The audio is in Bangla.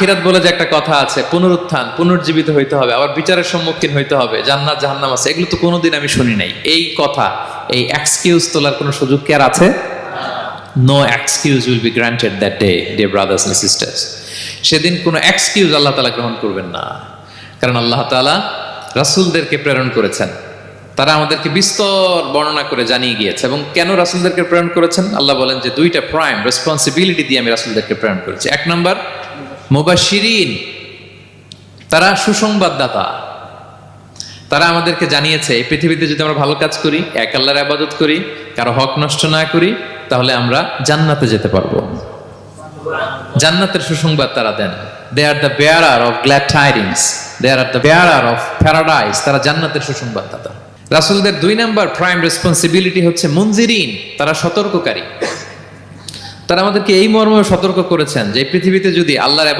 আখিরাত বলে যে একটা কথা আছে, পুনরুত্থান, পুনর্জীবিত হইতে হবে, আবার বিচারের সম্মুখীন হইতে হবে, জান্নাত জাহান্নাম আছে, এগুলো তো কোনোদিন আমি শুনি নাই। এই কথা, এই এক্সকিউজ তোলার কোনো সুযোগ কি আর আছে? No excuse will be granted that day, dear brothers and sisters. সেদিন কোনো এক্সকিউজ আল্লাহ তাআলা গ্রহণ করবেন না, কারণ আল্লাহ তাআলা রাসূলদেরকে প্রেরণ করেছেন, তারা আমাদেরকে বিস্তর বর্ণনা করে জানিয়ে গিয়েছে। এবং কেন রাসূলদেরকে প্রেরণ করেছেন? আল্লাহ বলেন যে দুইটা প্রাইম রেসপন্সিবিলিটি দিয়ে আমি রাসূলদেরকে প্রেরণ করেছি। এক নম্বর, মুবাশশিরিন, তারা সুসংবাদদাতা। তারা আমাদেরকে জানিয়েছে এই পৃথিবীতে যদি আমরা ভালো কাজ করি, এক আল্লাহর ইবাদত করি, কারো হক নষ্ট না করি, তাহলে আমরা জান্নাতে যেতে পারবো। জান্নাতের সুসংবাদ তারা দেন। They are the bearer of glad tidings, they are the bearer of paradise. তারা জান্নাতের সুসংবাদদাতা। রাসূলদের দুই নাম্বার প্রাইম রেসপন্সিবিলিটি হচ্ছে মুনজিরিন, তারা সতর্ককারী। তারা আমাদেরকে এই মর্মে সতর্ক করেছেন যে এই পৃথিবীতে যদি আল্লাহর